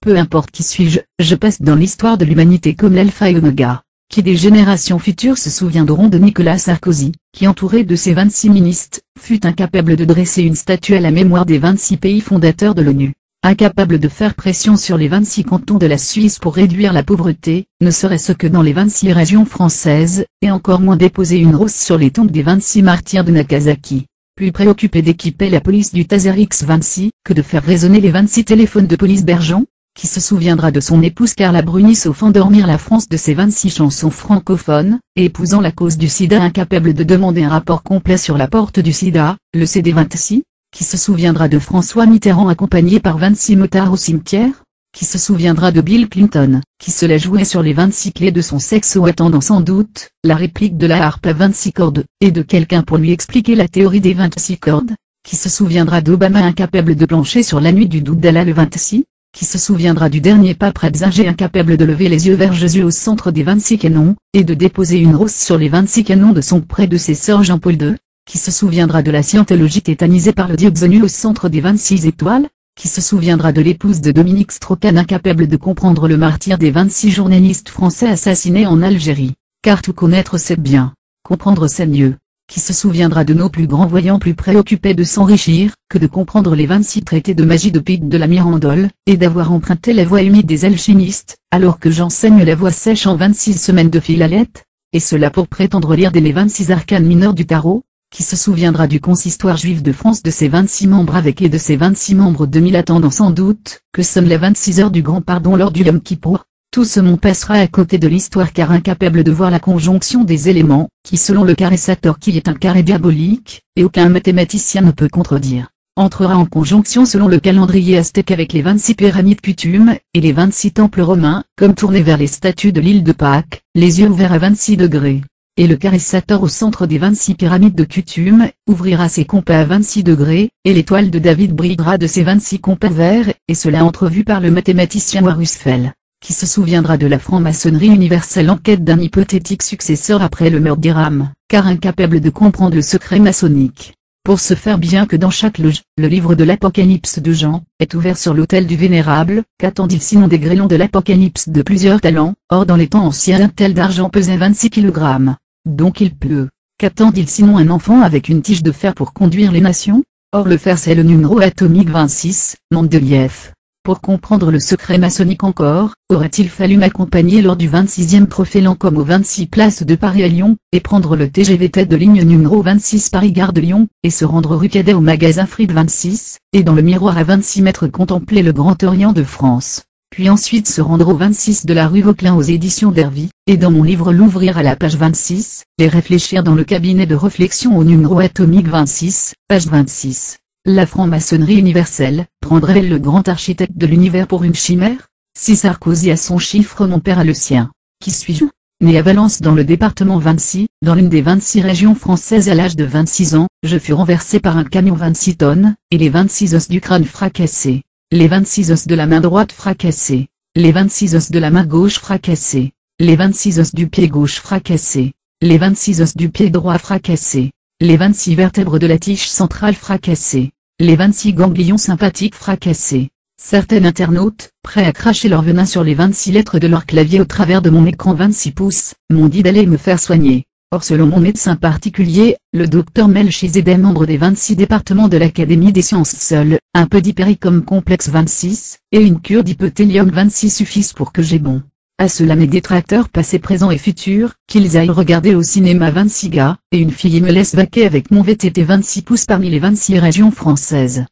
Peu importe qui suis-je, je passe dans l'histoire de l'humanité comme l'alpha et oméga. Qui des générations futures se souviendront de Nicolas Sarkozy, qui entouré de ses 26 ministres, fut incapable de dresser une statue à la mémoire des 26 pays fondateurs de l'ONU. Incapable de faire pression sur les 26 cantons de la Suisse pour réduire la pauvreté, ne serait-ce que dans les 26 régions françaises, et encore moins déposer une rose sur les tombes des 26 martyrs de Nagasaki. Plus préoccupé d'équiper la police du Taser X26, que de faire résonner les 26 téléphones de police Bergeon. Qui se souviendra de son épouse Carla Bruni sauf endormir la France de ses 26 chansons francophones, et épousant la cause du sida incapable de demander un rapport complet sur la porte du sida, le CD26, qui se souviendra de François Mitterrand accompagné par 26 motards au cimetière, qui se souviendra de Bill Clinton, qui se la jouait sur les 26 clés de son sexe ou attendant sans doute, la réplique de la harpe à 26 cordes, et de quelqu'un pour lui expliquer la théorie des 26 cordes, qui se souviendra d'Obama incapable de plancher sur la nuit du doute d'Allah le 26, qui se souviendra du dernier pape Ratzinger incapable de lever les yeux vers Jésus au centre des 26 canons, et de déposer une rose sur les 26 canons de son prédécesseur Jean-Paul II, qui se souviendra de la scientologie tétanisée par le dioxonu au centre des 26 étoiles, qui se souviendra de l'épouse de Dominique Strauss-Kahn incapable de comprendre le martyre des 26 journalistes français assassinés en Algérie, car tout connaître c'est bien, comprendre c'est mieux. Qui se souviendra de nos plus grands voyants plus préoccupés de s'enrichir, que de comprendre les 26 traités de magie de Pic de la Mirandole, et d'avoir emprunté la voie humide des alchimistes, alors que j'enseigne la voie sèche en 26 semaines de Philalette, et cela pour prétendre lire les 26 arcanes mineurs du tarot, qui se souviendra du consistoire juif de France de ses 26 membres avec et de ses 26 membres 2000 attendant sans doute, que sonnent les 26 heures du grand pardon lors du Yom Kippour. Tout ce monde passera à côté de l'histoire car incapable de voir la conjonction des éléments, qui selon le carré Sator qui est un carré diabolique, et aucun mathématicien ne peut contredire, entrera en conjonction selon le calendrier aztèque avec les 26 pyramides coutumes, et les 26 temples romains, comme tournés vers les statues de l'île de Pâques, les yeux ouverts à 26 degrés. Et le carré Sator au centre des 26 pyramides de coutumes, ouvrira ses compas à 26 degrés, et l'étoile de David brillera de ses 26 compas verts, et cela entrevu par le mathématicien Warusfel. Qui se souviendra de la franc-maçonnerie universelle en quête d'un hypothétique successeur après le meurtre d'Hiram, car incapable de comprendre le secret maçonnique. Pour se faire bien que dans chaque loge, le livre de l'Apocalypse de Jean, est ouvert sur l'autel du Vénérable, qu'attendit sinon des grêlons de l'Apocalypse de plusieurs talents, or dans les temps anciens un tel d'argent pesait 26 kg. Donc il pleut. Qu'attendit sinon un enfant avec une tige de fer pour conduire les nations? Or le fer c'est le numéro atomique 26, Mendeleïev. Pour comprendre le secret maçonnique encore, aurait-il fallu m'accompagner lors du 26e trophée Lancôme aux 26 places de Paris à Lyon, et prendre le TGV tête de ligne numéro 26 Paris-Gare de Lyon, et se rendre rue Cadet au magasin Fried 26, et dans le miroir à 26 mètres contempler le Grand Orient de France. Puis ensuite se rendre au 26 de la rue Vauquelin aux éditions d'Hervy, et dans mon livre l'ouvrir à la page 26, et réfléchir dans le cabinet de réflexion au numéro atomique 26, page 26. La franc-maçonnerie universelle, prendrait-elle le grand architecte de l'univers pour une chimère? Si Sarkozy a son chiffre mon père a le sien. Qui suis-je? Né à Valence dans le département 26, dans l'une des 26 régions françaises à l'âge de 26 ans, je fus renversé par un camion 26 tonnes, et les 26 os du crâne fracassés, les 26 os de la main droite fracassés, les 26 os de la main gauche fracassés, les 26 os du pied gauche fracassés, les 26 os du pied droit fracassés, les 26 vertèbres de la tige centrale fracassées, les 26 ganglions sympathiques fracassés. Certains internautes, prêts à cracher leur venin sur les 26 lettres de leur clavier au travers de mon écran 26 pouces, m'ont dit d'aller me faire soigner. Or selon mon médecin particulier, le docteur Melchizedek membre des 26 départements de l'Académie des sciences seul, un peu d'hypericum complexe 26, et une cure d'hypothélium 26 suffisent pour que j'ai bon. À cela mes détracteurs passés présents et futurs, qu'ils aillent regarder au cinéma 26 gars, et une fille me laisse vaquer avec mon VTT 26 pouces parmi les 26 régions françaises.